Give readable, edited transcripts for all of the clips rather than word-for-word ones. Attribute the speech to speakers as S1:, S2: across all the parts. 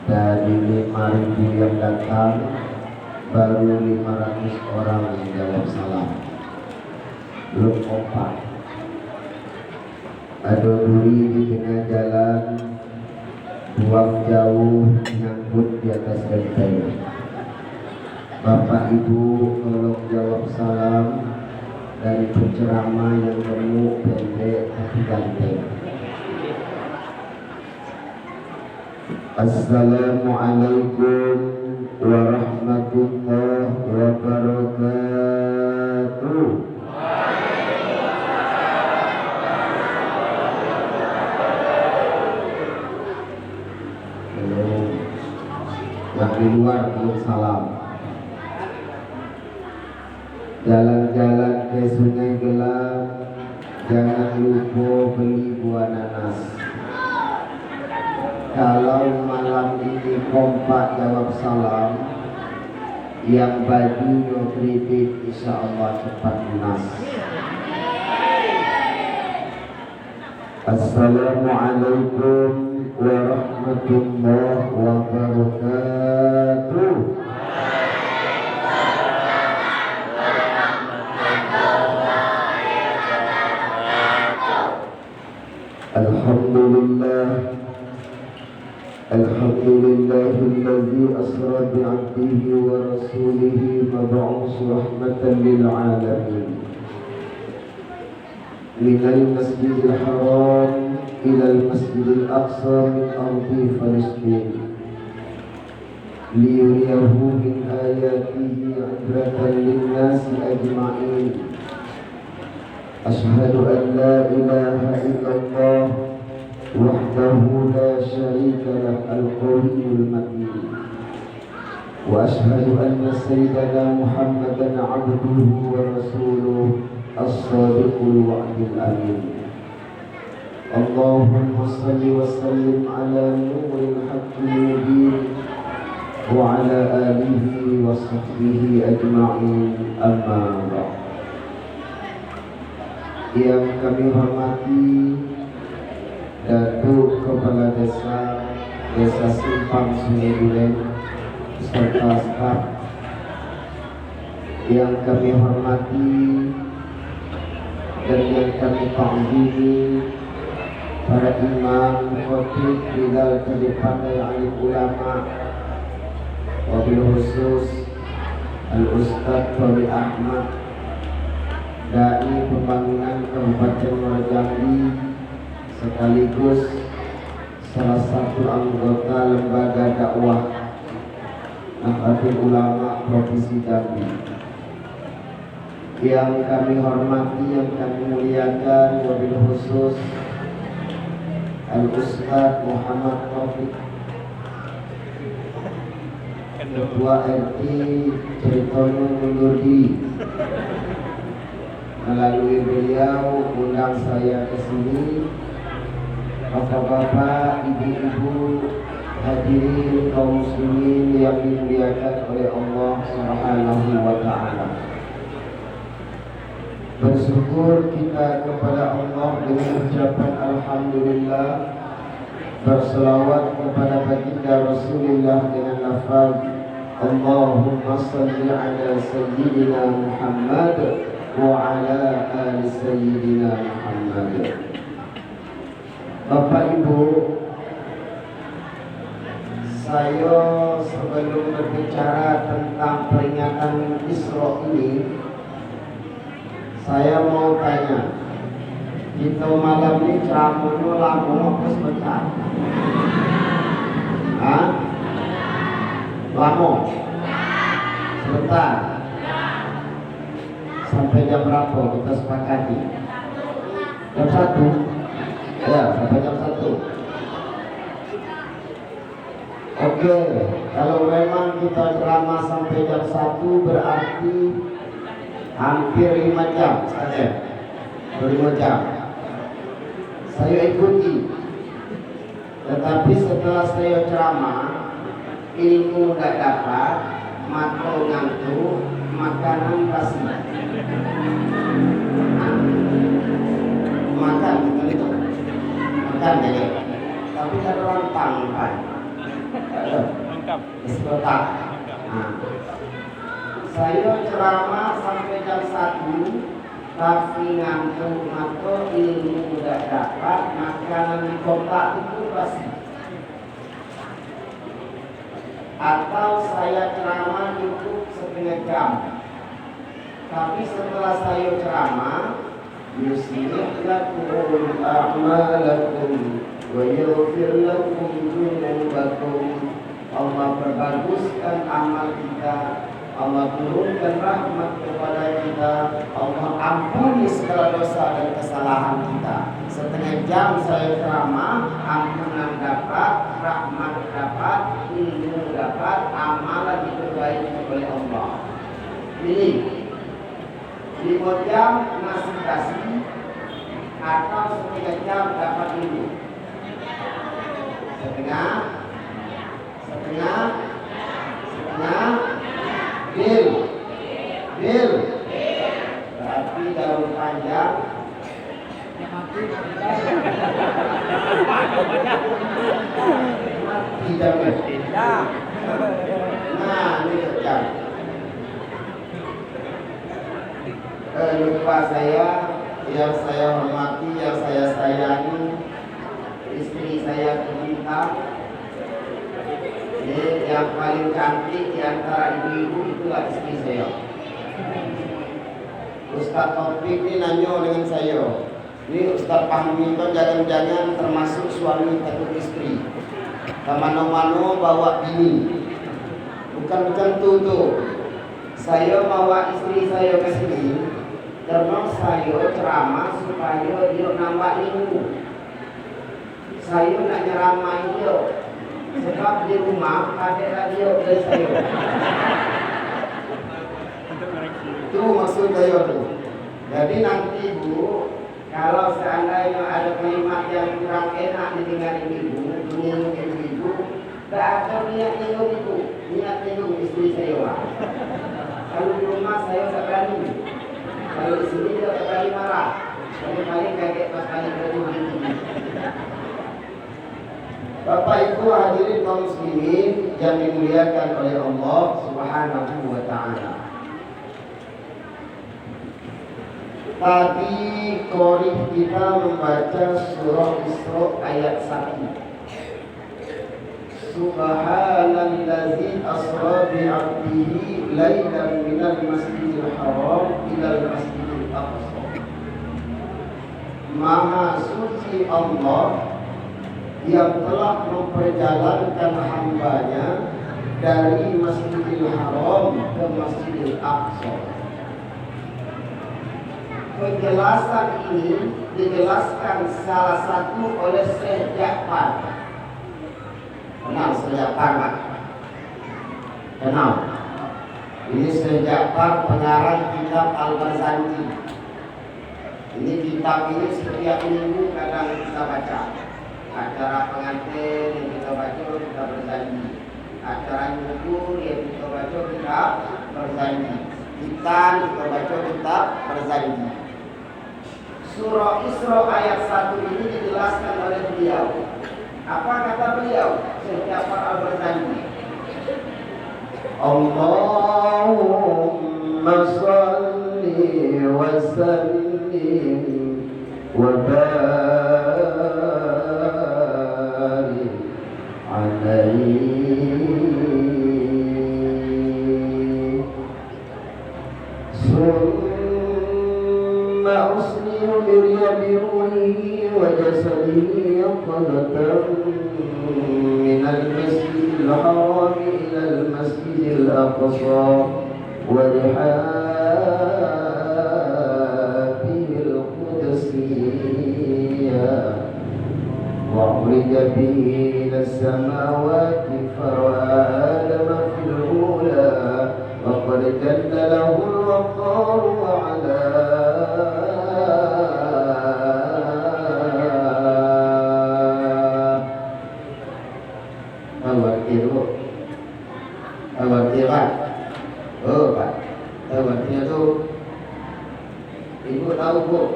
S1: Dari 5.000 yang datang, baru 500 orang yang jawab salam. Belum kompak. Ada duri di tengah jalan, buang jauh, nyangkut di atas genteng. Bapak Ibu tolong jawab salam dari penceramah yang gemuk, pendek, tapi ganteng. Assalamualaikum warahmatullahi wabarakatuh. Yang di luar belum salam. Jalan-jalan ke sungai gelap, jangan lupa beli buah nanas. Kalau malam ini kompak jawab salam, yang bajunya kredit insya Allah cepat lunas. Assalamualaikum warahmatullahi wabarakatuh. Alhamdulillah, alhamdulillahilladzi asra bi'abdihi wa rasulihi mab'us rahmatan lil alamin. Minal masjidil haram ilal masjidil aqsa min ardi Palestin liyuriyahu min ayatihi ibratan linnasi ajma'in. Ashhadu an la ilaha illallah wahdahu la syarika lah al-qawiyyul matin wa ashhadu anna sayyidana Muhammadan abduhu wa rasuluh as-sadiqul wa'dil amin. Allahumma salli wa sallim ala nuril haqqil mubin wa ala alihi wa sahbihi ajma'in, amma ba'd. Yang kami hormati Datuk Kepala Desa Simpang Sungai Duren serta staf, yang kami hormati dan yang kami ta'zimi para imam, khatib, bilal, pandai alim ulama, wabil khusus Al-Ustaz Taufiq Ahmad, Dai Pembangunan Kabupaten Muara Jambi, sekaligus salah satu anggota lembaga dakwah Nahdlatul Ulama Provinsi Jambi. Yang kami hormati, yang kami muliakan, wabil khusus Al-Ustaz Muhammad Taufik, Ketua RT Ceritono mundur diri. Melalui beliau undang saya ke sini. Bapak-bapak, ibu-ibu, hadirin kaum muslimin yang dimuliakan oleh Allah Subhanahu wa taala. Bersyukur kita kepada Allah dengan ucapan alhamdulillah, berselawat kepada baginda Rasulullah dengan lafaz Allahumma salli ala sayyidina Muhammad wa ala ali sayyidina Muhammad. Bapak Ibu, saya sebelum berbicara tentang peringatan Isra ini, saya mau tanya, kita malam ini ceramahnya lama apa sebentar? Hah? Lama? Sebentar? Sampai jam berapa kita sepakati? Jam 1? Ya, sampai jam 1. Oke, kalau memang kita ceramah sampai jam 1 berarti hampir 5 jam saja. 5 jam. Saya ikuti. Tetapi setelah saya ceramah, ilmu tidak dapat, mata ngantuk, makanan kasih. Makan kita itu. Makan jadi. Tapi kan rantang kan.
S2: Lengkap.
S1: Lengkap. Nah, saya ceramah sampai jam 1, tapi ngantuk ilmu udah dapat, makanan di kotak itu pasti. Atau saya ceramah cukup setengah jam, tapi setelah saya ceramah yuslih lakum a'malakum wa yaghfir lakum dzunubakum. Allah perbaguskan amal kita, Allah turunkan rahmat kepada kita, Allah ampuni segala dosa dan kesalahan kita. Setengah jam saya ceramah, ampunan dapat, rahmat dapat, ilmu dapat, amalan diperbaiki oleh Allah. Pilih 5 jam ngasih kasih atau setengah jam dapat ilmu. Setengah Bil berarti daun panjang tidak. Nah, ini kerjaan. Lupa saya, yang saya hormati, yang saya sayangi, istri saya tercinta, yang paling cantik di antara ibu-ibu itulah istri saya. Ustaz Taufik ini nanya dengan saya, ini Ustaz Fahmi itu jangan-jangan termasuk suami takut istri, kemana-mana bawa bini. Bukan tentu tuh. Saya bawa istri saya ke sini karena saya ceramah supaya dia nambah ilmu. Saya nak nyeramai dia, sebab di rumah ada radio dari saya. Itu maksud saya tuh. Jadi nanti Bu, kalau seandainya ada kalimat yang kurang enak didengar ibu, menyinggung ibu, tak ada niat nyinggung ibu, niat nyinggung istri saya. Kalau di rumah saya tak berani, kalau di sini dia tak berani marah. Paling kaget pas kali berjumpa ini. Bapak Ibu hadirin kaum muslimin yang dimuliakan oleh Allah Subhanahu wa taala. Tadi korih kita membaca surah Isra ayat 1. Subhanallazi asra bi'abdihi lailan minal masjidil haram ilal masjidil aqsa. Maha suci Allah yang telah memperjalankan hambanya dari Masjidil Haram ke Masjidil Aqsa. Penjelasan ini dijelaskan salah satu oleh Syekh Ja'far. Kenal Syekh Ja'far, Pak? Kenal? Ini Syekh Ja'far pengarang kitab Al-Barzanji. Ini kitab ini setiap minggu kadang kita baca. Acara pengantin yang kita baca kita berjanji, acara nyukur yang kita baca kita berjanji, hitan kita baca kita berjanji. Surah Isra ayat 1 ini dijelaskan oleh beliau. Apa kata beliau? Setiap orang berjanji, Allahumma salli wa sallim wa barik alaihi summa uslimu biryabihi wa jasadihi qadatan minal masjidil haram ilal masjidil aqsa wa rihabihil qudsiyah وعرج به إلى السماوات فرأى آدم في الأولى وقد جل له الوقار وعلى Pak. Oh Pak, tawarnya tuh Ibu tahu Bu,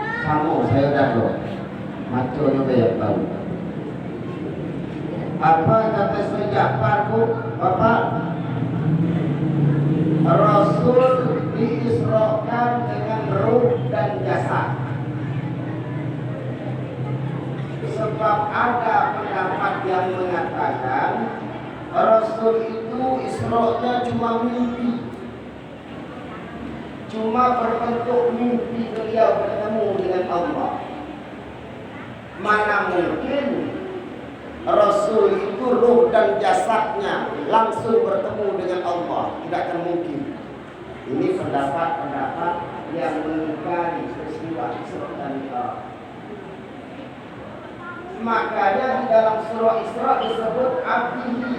S1: kamu saya udah loh. Maco juga ya tahu. Apa kata Syekh Ja'far Bu, Bapak? Rasul diisrokan dengan ruh dan jasad. Sebab ada pendapat yang mengatakan Rasul itu isro'nya cuma mimpi, cuma berbentuk mimpi beliau bertemu dengan Allah. Mana mungkin Rasul itu ruh dan jasadnya langsung bertemu dengan Allah? Tidak akan mungkin. Ini pendapat-pendapat yang mengingkari peristiwa Isra dan Mi'raj. Makanya di dalam surah Isra disebut abdihi,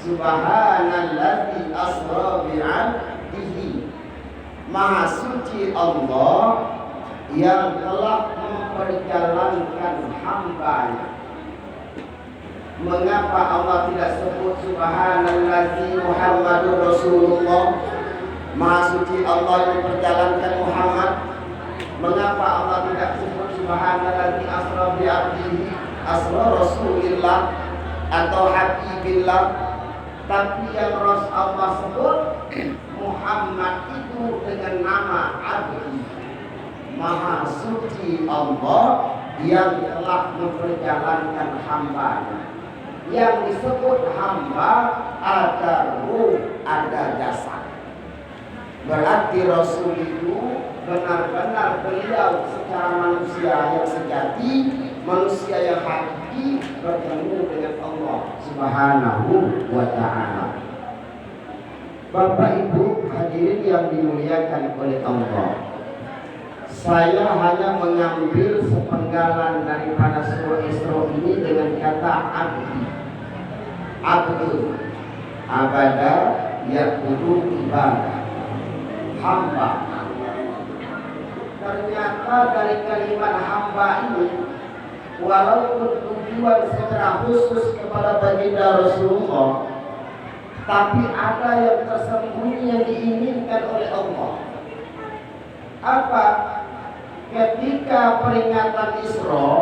S1: subhanalladzi asra bi'abdihi, maha suci Allah yang telah memperjalankan hambanya. Mengapa Allah tidak sebut subhanalladzi Muhammadur Rasulullah, maha suci Allah yang memperjalankan Muhammad? Mengapa Allah tidak sebut subhanalladzi asra bi'abdihi, asra Rasulillah atau habibillah? Tapi yang Allah sebut Muhammad itu dengan nama abdi, maha suci Allah yang telah memperjalankan hambanya. Yang disebut hamba ada ruh, ada jasad. Berarti Rasul itu benar-benar beliau secara manusia yang sejati, manusia yang hakiki, bertemu dengan Allah Subhanahu wa ta'ala. Bapak Ibu hadirin yang dimuliakan oleh Allah, saya hanya mengambil sepenggalan daripada surah Isra ini dengan kata abdi. Abdul, abada, yakudu ibadah, hamba. Ternyata dari kalimat hamba ini, walaupun tujuan secara khusus kepada baginda Rasulullah, tapi ada yang tersembunyi yang diinginkan oleh Allah. Apa? Ketika peringatan Isra,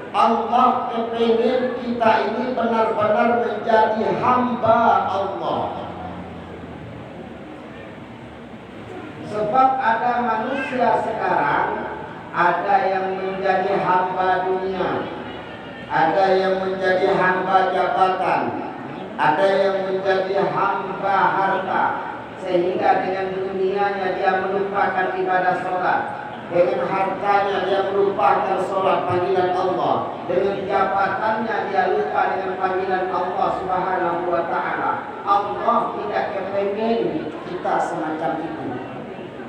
S1: Allah kepingin kita ini benar-benar menjadi hamba Allah. Sebab ada manusia sekarang, ada yang menjadi hamba dunia, ada yang menjadi hamba jabatan, ada yang menjadi hamba harta, sehingga dengan dunianya dia melupakan ibadah sholat, dengan hartanya dia melupakan sholat panggilan Allah, dengan jabatannya dia lupa dengan panggilan Allah Subhanahu wa ta'ala. Allah tidak kepengen kita semacam itu.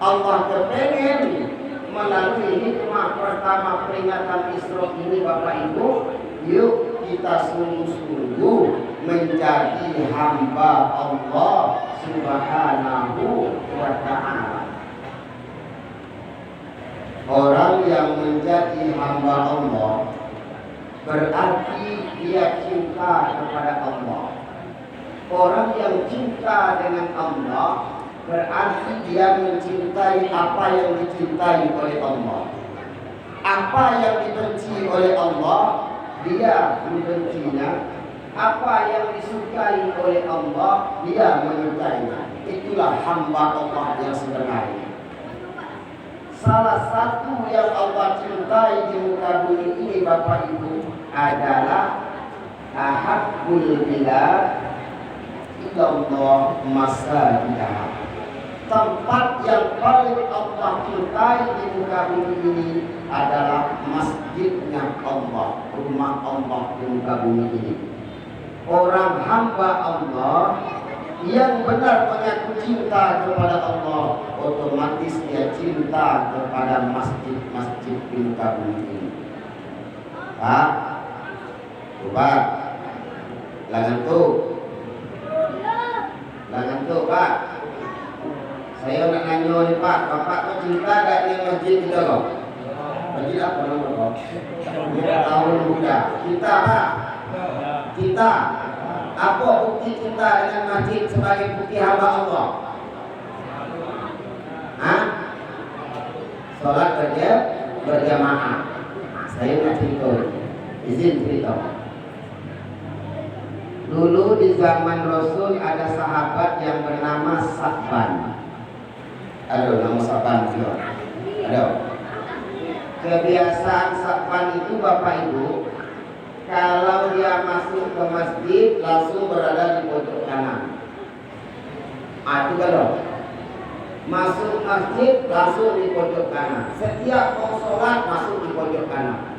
S1: Allah kepengen melalui hikmah pertama peringatan Isra ini, Bapak Ibu, yuk kita sungguh-sungguh menjadi hamba Allah Subhanahu wa ta'ala. Orang yang menjadi hamba Allah berarti dia cinta kepada Allah. Orang yang cinta dengan Allah berarti dia mencintai apa yang dicintai oleh Allah. Apa yang dibenci oleh Allah, dia membencinya. Apa yang disukai oleh Allah, dia menyukainya. Itulah hamba Allah yang sebenarnya. Salah satu yang Allah cintai di muka bumi ini, Bapak Ibu, adalah ahabbul bilad ilallah masajidah. Tempat yang paling Allah cintai di muka bumi ini adalah masjidnya Allah, rumah Allah di muka bumi ini. Orang hamba Allah yang benar mengaku cinta kepada Allah, otomatis dia cinta kepada masjid-masjid di muka bumi ini. Pak, coba langan tuh Pak. Saya nak nanya nih Pak, Bapak tuh cinta gak dengan masjid kita kok? Masjid apa namanya kok? Tahun Buddha. Cinta Pak? Cinta. Apa bukti cinta dengan masjid sebagai bukti hamba Allah? Hah? Sholat berjamaah. Saya nak cerita, izin cerita. Dulu di zaman Rasul ada sahabat yang bernama Sa'ban. Aduh, nama Sa'ban juga. Aduh. Kebiasaan Sa'ban itu Bapak Ibu, kalau dia masuk ke masjid langsung berada di pojok kanan. Itu kalau masuk masjid langsung di pojok kanan. Setiap mau sholat masuk di pojok kanan.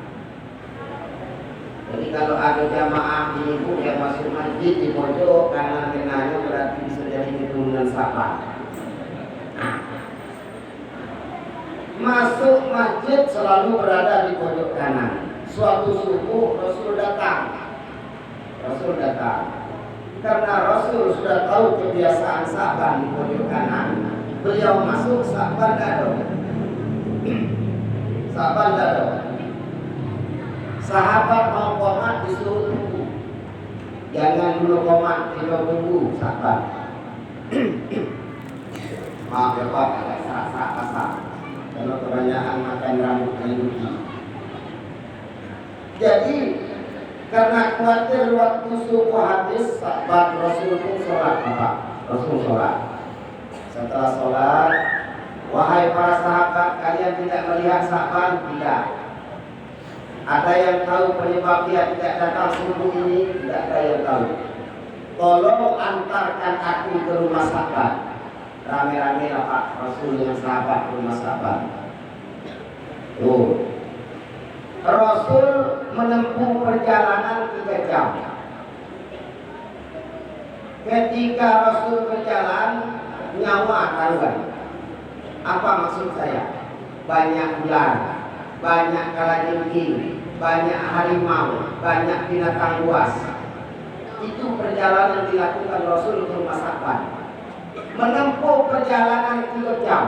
S1: Jadi kalau ada jamaah ibu yang masuk masjid di pojok kanan kenanya berarti bisa jadi keturunan Sa'ban. Masuk masjid selalu berada di pojok kanan. Suatu subuh Rasul datang. Karena Rasul sudah tahu kebiasaan Sa'ban di pojok kanan, beliau masuk, Sa'ban tidak ada. Sahabat mau komat disuruh tunggu. Jangan dulu komat, kita tunggu Sa'ban. Maaf ya Pak, agak sarak-sarak kalau kebanyakan makan rambut Hinduki. Jadi karena khawatir waktu subuh habis, Sa'ban Rasul pun sholat Bapak. Rasul sholat. Setelah sholat, wahai para sahabat, kalian tidak melihat Sa'ban? Tidak. Ada yang tahu penyebab dia tidak datang subuh ini? Tidak ada yang tahu. Tolong antarkan aku ke rumah Sa'ban. Rame-rame lah Pak Rasul dengan sahabat ke rumah Sa'ban. Rasul menempuh perjalanan 3 jam. Ketika Rasul berjalan, nyawa taruhan. Apa maksud saya? Banyak ular, banyak kalajengking, banyak harimau, banyak binatang buas. Itu perjalanan dilakukan Rasul ke rumah Sa'ban. Menempuh perjalanan 3 jam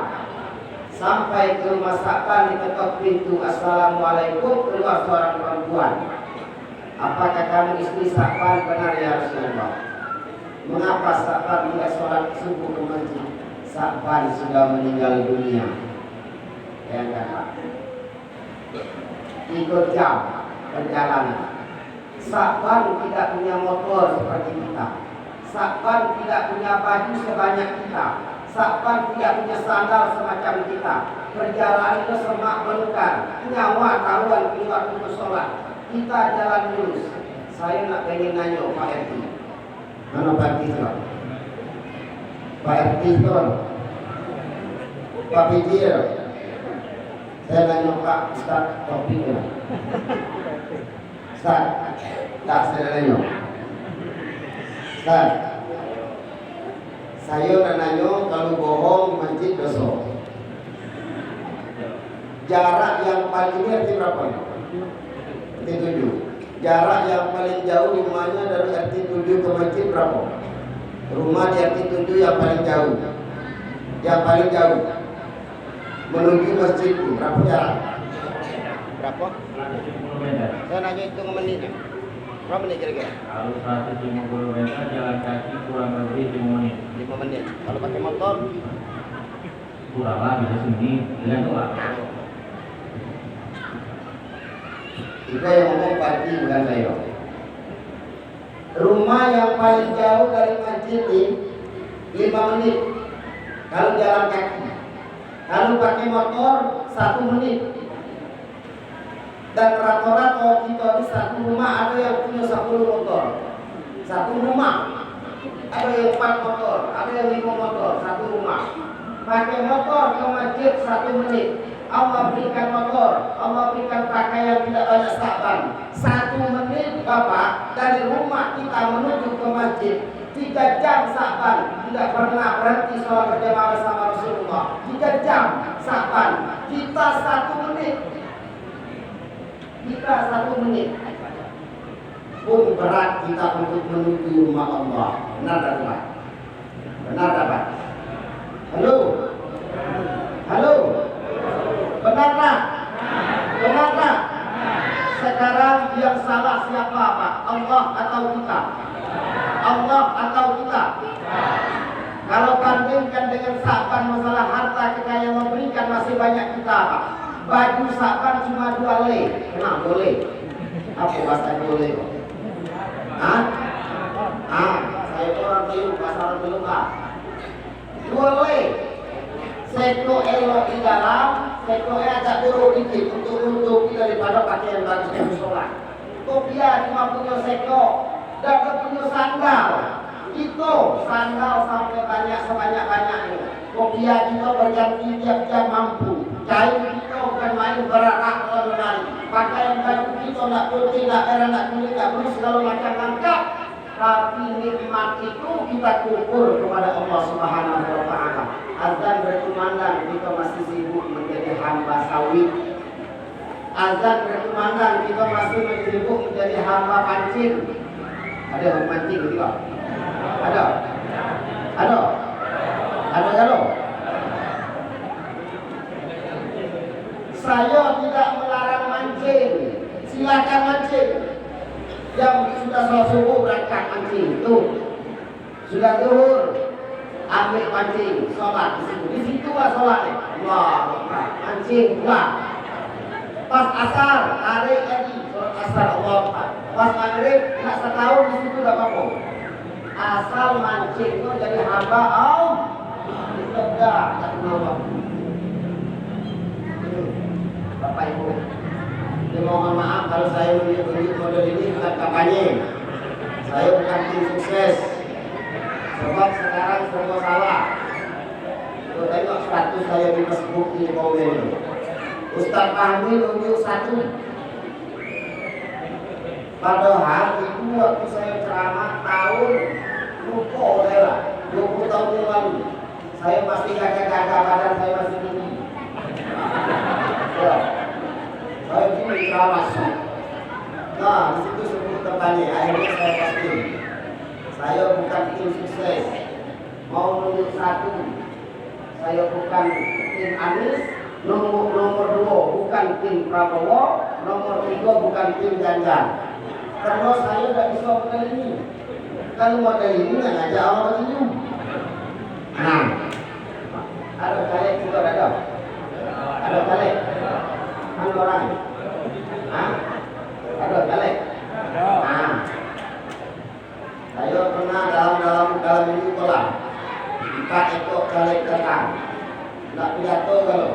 S1: sampai ke rumah Sa'ban, diketok pintu. Assalamualaikum, keluar seorang perempuan. Apakah kamu istri Sa'ban? Benar ya Rasulullah. Mengapa Sa'ban tidak sholat subuh ke masjid? Sa'ban sudah meninggal dunia. Yang kata 3 jam perjalanan. Sa'ban tidak punya motor seperti kita. Sa'ban tidak punya baju sebanyak kita. Sa'ban tidak punya sandal semacam kita. Perjalanan itu semak belukar, nyawa taruhan keluar untuk sholat. Kita jalan lurus. Saya nak pengen nanya Pak RT. Mana Pak RT itu? Pak RT itu Pak Pijir. Saya nanya Pak Ustaz topiknya. Ustaz, tak saya nanya. Ustaz, saya nak nanya kalau bohong masjid dosa. Jarak yang paling RT berapa? RT 7. Jarak yang paling jauh rumahnya dari RT 7 ke masjid berapa? Rumah di RT 7 yang paling jauh. Yang paling jauh menuju masjid berapa jarak? Berapa? 150 meter. Saya nanya hitung menitnya. Berapa menit kira-kira?
S2: Kalau 150 meter jalan kaki kurang lebih 5 menit.
S1: 5 menit. Kalau pakai motor?
S2: Kurang lah, bisa sini. Tergantung lah.
S1: Itu yang ngomong pagi bukan saya. Rumah yang paling jauh dari masjid ini 5 menit. Kalau jalan kaki. Kalau pakai motor 1 menit. Dan rata-rata kita di satu rumah ada yang punya 10 motor. Satu rumah ada yang 4 motor, ada yang 5 motor, satu rumah. Pakai motor ke masjid 1 menit. Allah berikan motor, Allah berikan pakaian tidak banyak Sa'ban. 1 menit Bapak dari rumah kita menuju ke masjid. 3 jam Sa'ban, tidak pernah berhenti sholat berjamaah bersama Rasulullah. 3 jam Sa'ban, kita 1 menit. Kita 1 menit pun berat kita untuk menuju rumah Allah. Benar tak Pak? Benar tak Pak? Halo? Halo? Benar tak? Benar tak? Sekarang yang salah siapa Pak? Allah atau kita? Allah atau kita? Kalau bandingkan dengan Sa'ban masalah harta kekayaan memberikan masih banyak kita Pak. Baju Sa'ban cuma 2 lei. Kenapa boleh? Apa bahasa boleh? Hah? Allah. Boleh seko elok di dalam, seko agak buruk dikit untuk menutupi daripada pakaian bagus yang sholat. Kopiah cuma punya seko dan punya sandal. Itu sandal sampai banyak sebanyak-banyaknya. Kopiah kita berganti tiap jam mampu. Kain kita bukan main berakak dalam lemari. Pakaian baju kita nak putih, nak merah, nak kuning, nak biru segala macam lengkap. Tapi nikmat itu kita kumpul kepada Allah Subhanahu wa Ta'ala. Azan berkumandang, kita masih sibuk menjadi hamba sawit. Azan berkumandang, kita masih sibuk menjadi hamba pancing. Ada yang pancing juga? Ada? Ada? Ada kalau? Saya tidak melarang mancing. Silakan mancing. Yang sudah sholat subuh berangkat mancing itu sudah zuhur ambil mancing sholat di situ lah sholatnya. Wah, mancing pulang. Pas asar tarik lagi sholat asar Allah. Pas maghrib nak setahun di situ tak apa-apa. Asal mancing itu jadi hamba Allah. Tidak tak kenal. Bapak Ibu, mohon maaf kalau saya menunjuk model ini bukan kampanye. Saya bukan tim sukses. Sebab sekarang semua salah. Tuh tengok status saya di Facebook di komen. Ustaz Fahmi nunjuk satu. Padahal itu waktu saya ceramah tahun lupa saya lah 20 tahun yang lalu. Saya masih gagah-gagah, badan saya masih tinggi. Ya. Saya ini ceramah. Nah, di situ sebut tempatnya. Akhirnya saya pasti. Saya bukan tim sukses. Mau nunjuk satu. Saya bukan tim Anies. Nomor 2 bukan tim Prabowo. Nomor 3 bukan tim Ganjar. Karena saya tidak bisa model ini. Kalau model ini nggak ngajak orang begini. Nah, ada kalian juga ada. Ada kalian. Mana orang? Hah? Ada kalian? Nah, saya pernah dalam ini kolam 4 ekor kalian datang. Tidak pidato kalau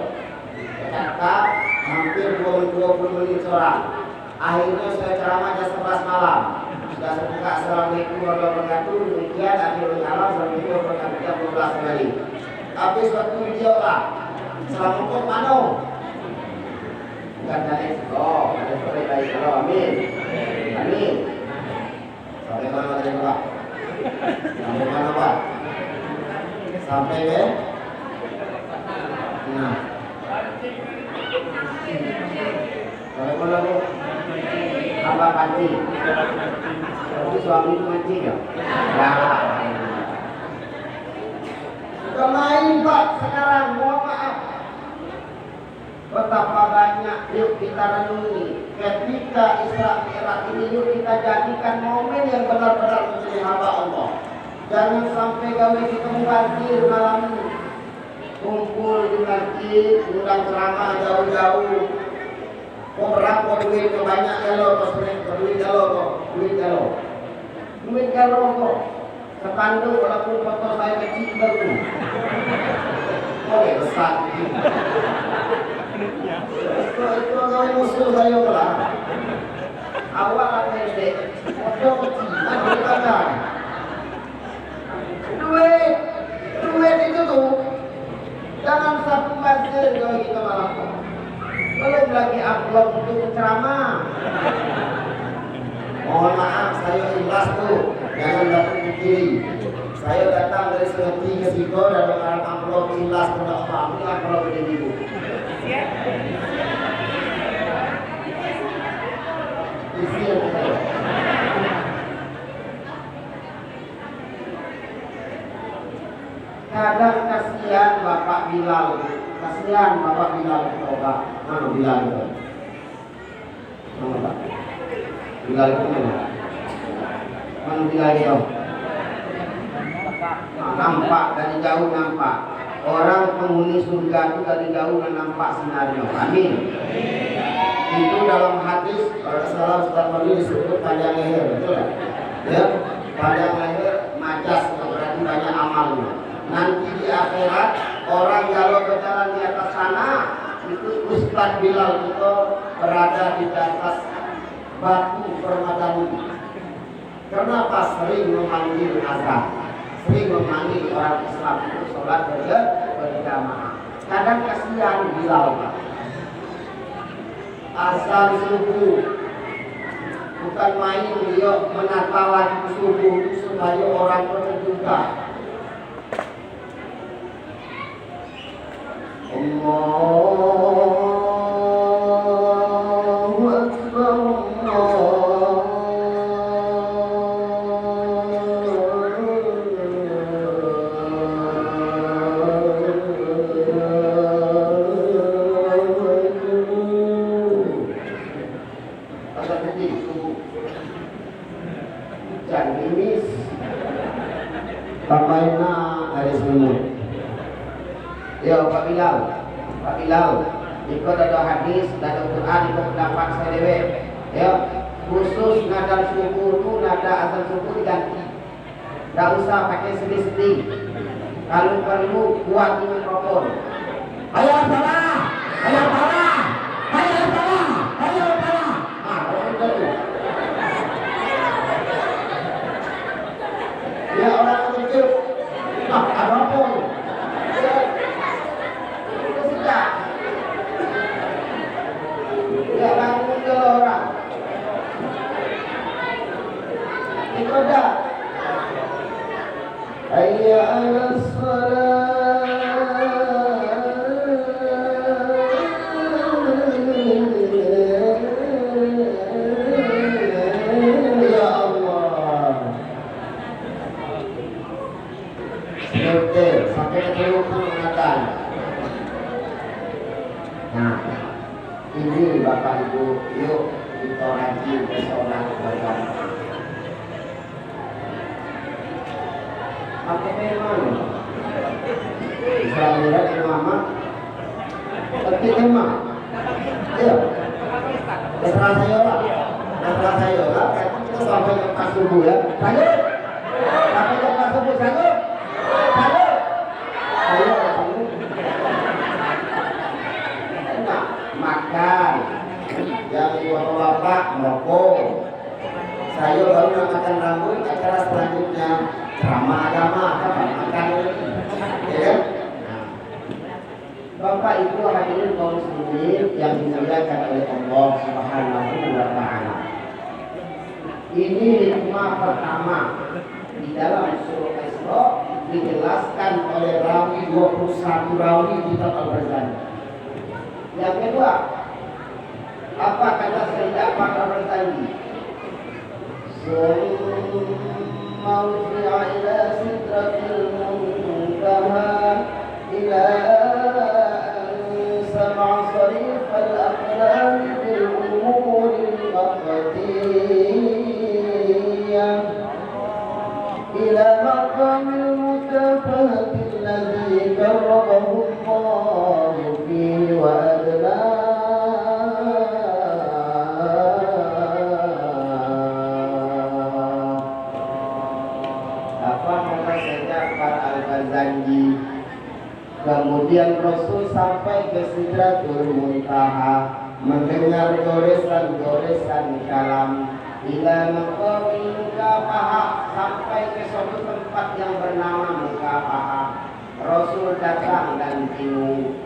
S1: cakap hampir 20 menit seorang. Akhirnya saya ceramah jam 11 malam. Sudah saya buka Assalamualaikum warahmatullahi wabarakatuh. Demikian akhirul kalam. Assalamualaikum warahmatullahi wabarakatuh. 12 kali. Tapi suatu video lah. Assalamualaikum mana? Bukan dari oh, ada sore baik. Halo, amin. Amin. Sampai mana tadi Pak? Sampai mana Pak? Sampai ke? Nah. Sampai mana Bu? Apa pancing? Tapi suami itu mancing ya? Ya. Sudah main Pak sekarang, mohon maaf. Betapa banyak yuk kita renungi ketika Isra Mi'raj ini, yuk kita jadikan momen yang benar-benar menjadi hamba Allah. Jangan sampai gawe kita mubazir malam ini. Kumpul di masjid, undang ceramah jauh-jauh. Kok berapa duit banyak kalau duit kalau kok sepanduk walaupun foto saya kecil baru. Oh ya besar. Itu kalau musuh saya lah. Awal pendek, foto kecil, nanti kata. Duit itu tuh jangan satu bazir kalau kita malam. Belum lagi upload untuk ceramah. Mohon maaf, saya ikhlas tuh, jangan dapat dikiri. Saya datang dari Sengerti ke situ dan orang upload ikhlas kepada Allah. Inilah kalau begini ibu. Isi yang saya. Kadang kasihan Bapak Bilal. Kasihan Bapak Bilal. Coba, mana Bilal itu? Mana Pak? Bilal itu mana? Mana Bilal itu? Nampak dari jauh nampak. Orang penghuni surga itu dari jauh nampak sinarnya. Amin. Itu dalam hadis Rasulullah SAW disebut panjang leher, betul ya? Ya, panjang leher majas berarti banyak amal. Bahkan Bilal itu berada di atas batu permata bumi. Kenapa? Sering memanggil azan, sering memanggil orang Islam untuk sholat berjamaah. Kadang kasihan Bilal, Pak. Azan subuh bukan main, dia menata waktu subuh supaya orang berdoa. Allahu Akbar, Pamaina dari semut. Ya Pak Bilal, ikut ada hadis, ada Quran, ikut pendapat saya dewe. Ya, khusus nada subuh itu nada azan subuh diganti. Tidak usah pakai sedih-sedih. Kalau perlu buat di mikrofon. Ayo salah, ayo salah, ayo salah, ayo salah. Ah, betul. Ya orang kecil, ada apa? Ya bangun ke orang. Ibadah. Hayya 'alas shalah. Ya Allah. Oke, sampai ketemu mengatakan. Nah, ini Bapak Ibu, yuk kita rajin sholat berjamaah. Pakai memang Israel imamah, tapi memang, iya, terserah saya lah, kita sampai lepas subuh ya, sampai lepas subuh, sanggup. Makan yang bapak merokok, saya baru makan rambut. Acara selanjutnya ceramah agama, makan ya kan? Bapak Ibu hadirin kaum muslimin yang dimuliakan oleh Allah Subhanahu wa taala. Ini hikmah pertama di dalam surah Isra dijelaskan oleh rawi 21 rawi kitab Al-Ghazali. Yang kedua, apa kata Sayyidah Al-Ghazali? Summa ufi'a ila sidratil muntaha ila sam'a sarifal aqlam bil umuril maqdiyah ila maqamil mutafahati alladhi karrabahu Allah fihi wa adna. Apa kata Sayyidah Al-Ghazali? Kemudian Rasul sampai ke Sidratul Muntaha, mendengar goresan-goresan kalam, ila maqamil mukafahah, sampai ke suatu tempat yang bernama mukafahah. Rasul datang dan bingung.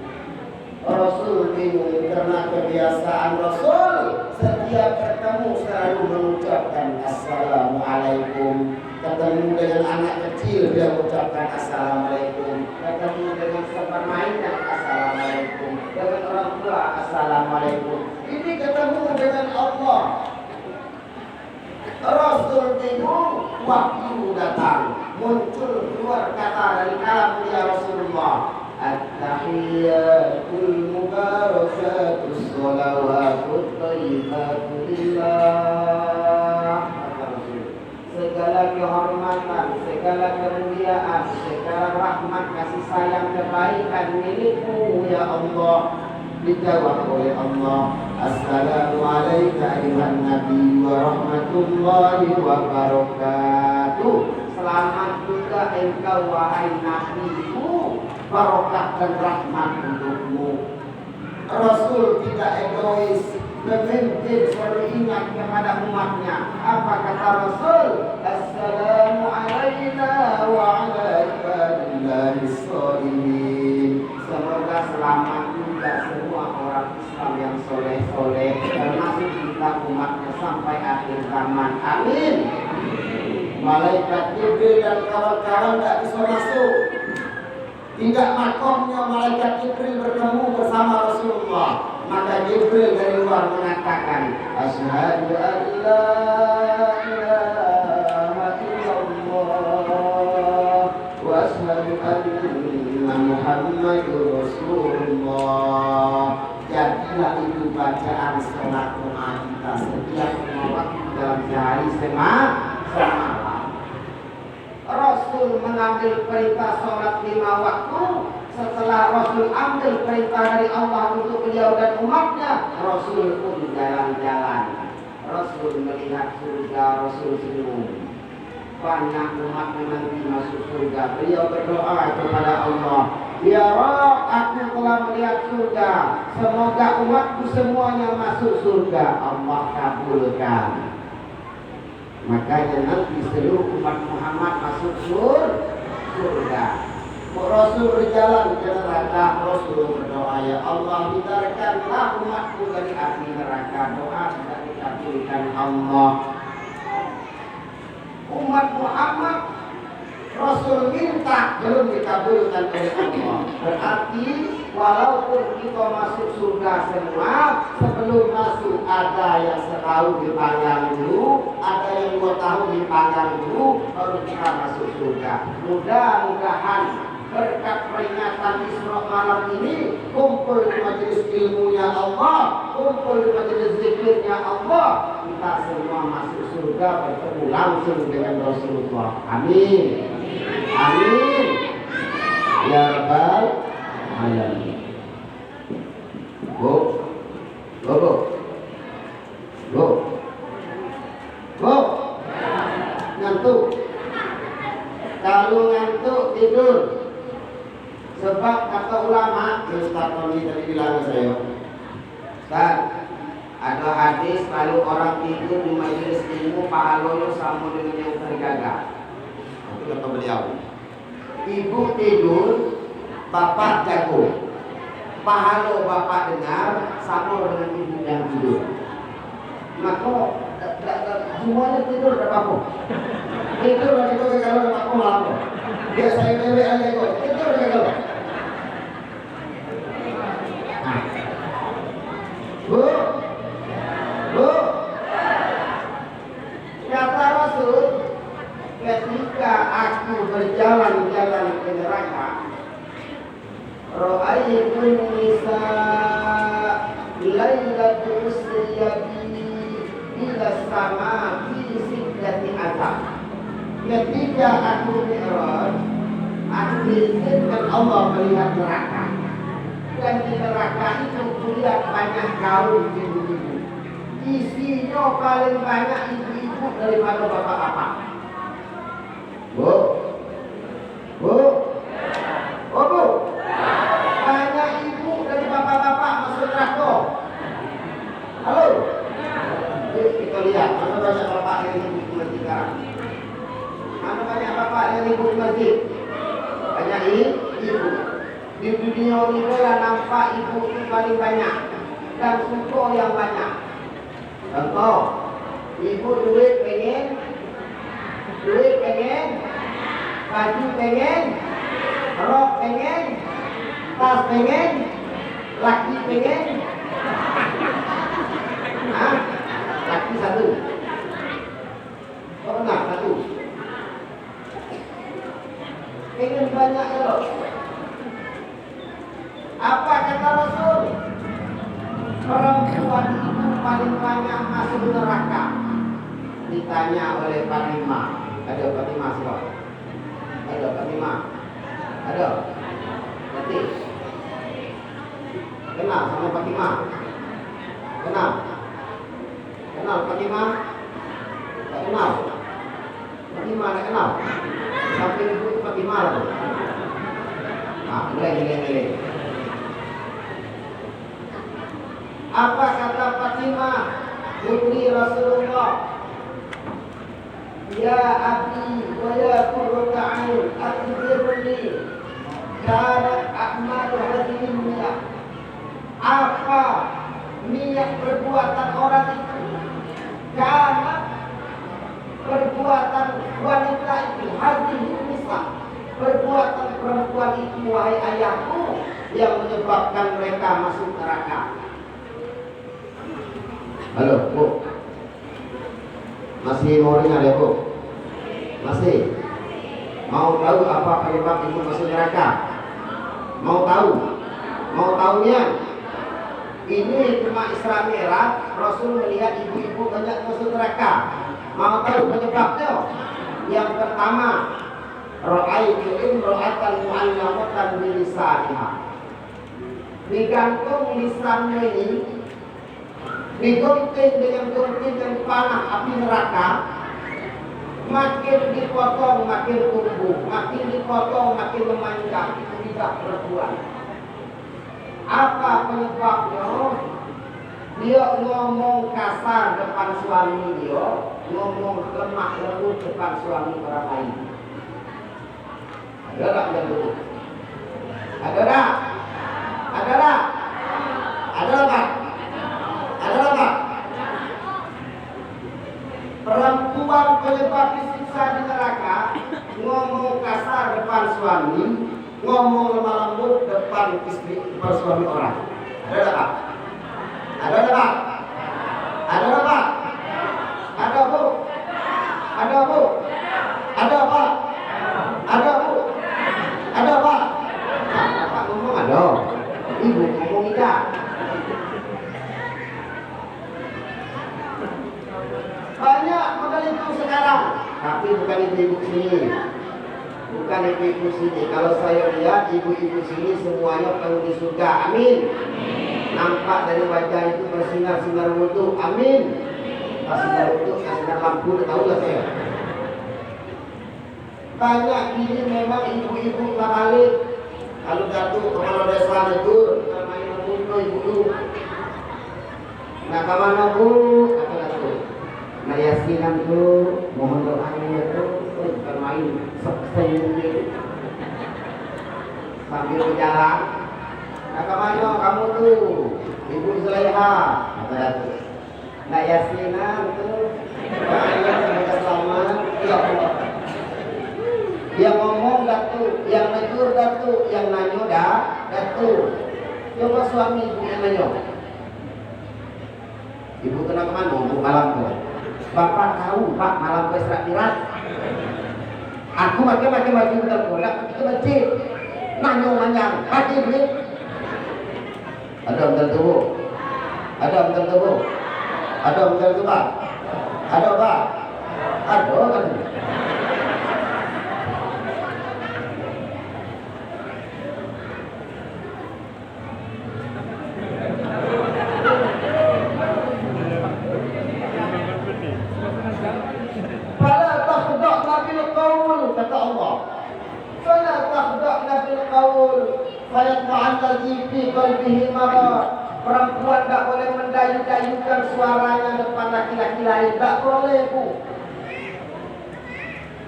S1: Rasul bingung karena kebiasaan Rasul setiap ketemu selalu mengucapkan Assalamualaikum. Ketemu dengan anak kecil dia mengucapkan Assalamualaikum. Ketemu dengan sepermain dan Assalamualaikum. Dengan orang tua Assalamualaikum. Ini ketemu dengan Allah. Rasul bingung, wahyu datang, muncul keluar kata dari kalam ya Rasulullah. At-tahiyyatul mubarakatus sholawatut thayyibatun lillah. Segala kehormatan, segala kemuliaan, segala rahmat, kasih sayang, kebaikan milikmu ya Allah. Dijawab oleh Allah, Assalamualaikum ayuhan Nabi wa rahmatullahi wa barakatuh. Selamat juga engkau wahai Nabiku, barokah dan rahmat untukmu. Rasul tidak egois, pemimpin selalu ingat kepada umatnya. Apa kata Rasul? Assalamu alayna wa ala ibadillahis sholihin. Semoga selamat juga semua orang Islam yang soleh-soleh, termasuk kita umatnya sampai akhir zaman. Amin. Malaikat Jibril dan kawan-kawan tidak bisa masuk. Tidak makomnya malaikat Jibril bertemu bersama Rasulullah. Maka Jibril dari luar mengatakan, Asyhadu an la ilaha illallah wa asyhadu anna Muhammadur Rasulullah. Jadilah itu bacaan salat doa kita setiap waktu dalam sehari semalam. Rasul mengambil perintah sholat 5 waktu. Setelah Rasul ambil perintah dari Allah untuk beliau dan umatnya, Rasul pun jalan-jalan. Rasul melihat surga, Rasul senyum. Banyak umatnya nanti masuk surga. Beliau berdoa kepada Allah, Ya Rabb, aku telah melihat surga. Semoga umatku semuanya masuk surga. Allah kabulkan. Makanya nanti seluruh umat Muhammad masuk surga. Rasul berjalan ke neraka, Rasul berdoa, Ya Allah, hindarkanlah umatku dari api neraka. Doa tidak dikabulkan Allah. Umat Muhammad, Rasul minta belum dikabulkan oleh Allah. Berarti walaupun kita masuk surga semua, sebelum masuk ada yang setahun dipanggang dulu, ada yang 2 tahun dipanggang dulu, baru kita masuk surga. Mudah-mudahan berkat peringatan Isra malam ini, kumpul di majelis ilmunya Allah, kumpul di majelis zikirnya Allah, kita semua masuk surga bertemu langsung dengan Rasulullah. Amin. Amin. Ya Rabbal Alamin. Go. Ngantuk. Kalau ngantuk tidur. Sebab kata ulama, Ustaz Tony tadi bilang saya, Ustaz, ada hadis kalau orang tidur di majelis ilmu pahalanya sama dengan yang terjaga. Itu kata beliau. Ibu tidur, bapak jago. Pahala bapak dengar sama dengan ibu yang tidur. Maka semuanya tidur ada apa? Tidur lagi kau kalau ada apa malam. Biasa yang lewe aja kau tidur lagi kau. Bu, kata Rasul, ketika aku berjalan-jalan ke neraka, ra'aitun nisa lailatul usriyati ila sama fi siddati azab. Ketika aku mi'raj, aku diizinkan Allah melihat neraka. Dan di neraka itu kulihat banyak kaum ibu-ibu. Isinya paling banyak ibu-ibu daripada bapak-bapak. Bu. Banyak ibu dari bapak-bapak masuk neraka. Halo. Yuk kita lihat mana banyak bapak yang ibu di masjid sekarang. Mana banyak bapak yang ibu di masjid. Banyak ibu. Di dunia ini lah nampak ibu itu paling banyak dan suku yang banyak. Contoh, ibu duit pengen, baju pengen, rok pengen, tas pengen, laki pengen. Laki 1. Kok enggak 1? Pengen banyak loh. Apa kata Rasul? Perempuan itu paling banyak masuk neraka. Ditanya oleh Fatimah. Ada Fatimah siapa? Ada Fatimah. Ada. Nanti. Kenal sama Fatimah? Kenal Fatimah? Tak kenal. Fatimah tak kenal. Sampai ibu Fatimah lah. Mulai. Apa kata Fatimah putri Rasulullah? Ya abi wa ya qurrata ain akhbirni kanat a'malu hadhihi niyyah. Apa niat perbuatan orang itu? Karena perbuatan wanita itu hadhihi nisa, perbuatan perempuan itu wahai ayahku yang menyebabkan mereka masuk neraka. Halo, Bu. Masih mau dengar ya, Bu? Masih? Mau tahu apa penyebab ibu masuk neraka? Mau tahu? Mau tahunya? Ini cuma Isra Mi'raj, Rasul melihat ibu-ibu banyak masuk neraka. Mau tahu penyebabnya? Yang pertama, ra'aitu imra'atan mu'allamatan bilisaniha. Digantung lisannya ini, digunting dengan gunting yang panah api neraka. Makin dipotong makin tumbuh, makin dipotong makin memanjang. Itu lidah perempuan. Apa penyebabnya? Dia ngomong kasar depan suami dia, ngomong lemah lembut depan suami orang lain. Ada tak yang begitu? Ada tak? Ada tak? Ada tak? Ada tak? Perempuan penyebab disiksa di neraka, ngomong kasar depan suami, ngomong lemah lembut depan istri, depan suami orang. Ada tak? Ada tak? Ada tak? Ada, Bu? Ada, Bu? Ada, Pak? Ada, Bu? Ada, Pak? Nah, Bapak ngomong ada, Ibu ngomong tidak. Banyak model itu sekarang, tapi bukan ibu-ibu sini. Bukan ibu-ibu sini. Kalau saya lihat ibu-ibu sini semuanya penghuni surga. Amin. Nampak dari wajah itu bersinar-sinar wudu. Amin. Sinar wudu, sinar lampu, tahu gak saya? Banyak ini memang ibu-ibu balik. Kalau jatuh kepala desa negur, main wudu ibu. Nah kemana Bu? Kata jatuh. Nah yasinan tuh, mohon doanya tuh, bukan main senyum sambil berjalan. Nah kemana kamu tuh, Ibu Zulaiha? Kata Datuk. Nah yasinan tuh, doanya semoga selamat. Ya Allah. Yang ngomong Datuk, yang negur Datuk, yang nanya Datuk. Coba suami ibu yang nanya. Ibu kena kemana? Untuk malam tuh. Bapak tahu Pak malam ke Isra Mi'raj. Aku pakai baju bola pergi ke masjid. Nanya hadir duit. Ada betul tuh. Ada betul tuh. Ada betul tuh Pak. Ada Pak. Ada kan. Kata Allah, fala takhda'na bil qaul fayatma'an ladzi fi qalbihi marad. Perempuan tak boleh mendayu-dayukan suaranya depan laki-laki lain, tak boleh Bu.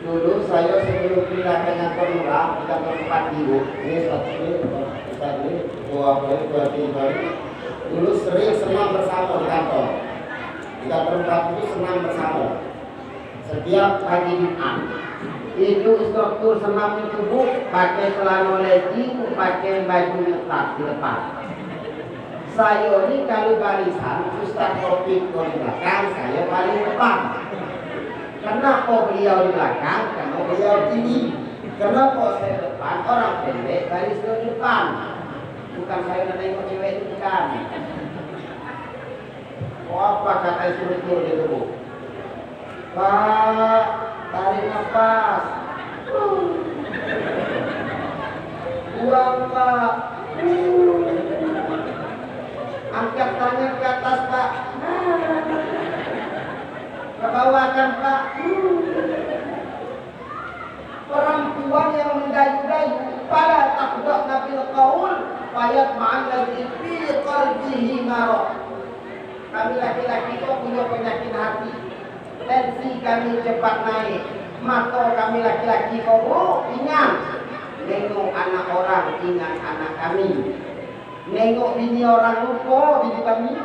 S1: Dulu saya sebelum pindah ke kantor murah di kantor tempat ibu, ini satu ini dua tiga. Dulu sering senam bersama di kantor. Di kantor tempat itu senam bersama. Setiap pagi Jumat itu instruktur senam itu Bu pakai celana legging, pakai baju nyetak di depan. Saya ini kalau barisan Ustaz Topik di belakang, saya paling depan. Kenapa beliau di belakang? Karena beliau tinggi. Kenapa saya depan? Orang pendek baris di depan. Bukan saya udah nengok cewek itu, bukan. Oh, apa kata instruktur itu Bu? Pak, tarik nafas. Buang Pak. Angkat tangan ke atas Pak. Ke bawah kan Pak. Perempuan yang mendayu-dayu pada takdak nabil qaul fayat ma'an ladzi fi qalbihi marad. Kami laki-laki kok punya penyakit hati. Tensi kami cepat naik. Mata kami laki-laki kok ingat. Nengok anak orang ingat anak kami. Nengok bini orang lupa bini kami.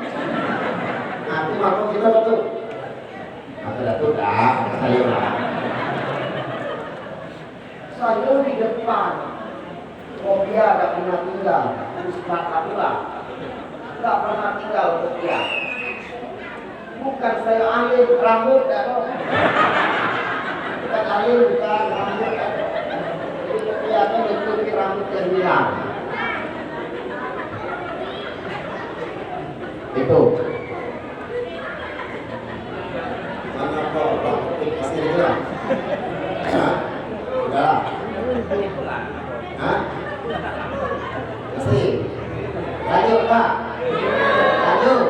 S1: Nanti mata kita betul. Mata betul dah. Saya di depan. Kopiah tak pernah tinggal. Ustaz Abdullah tak pernah tinggal kopiah. Bukan saya alim rambut tak tahu. Bukan alim, bukan rambut tak tahu. Jadi kopiah itu menutupi rambut yang hilang. Itu. Mana kau rambut masih hilang? Udah. Hah? Masih? Lanjut Pak? Lanjut?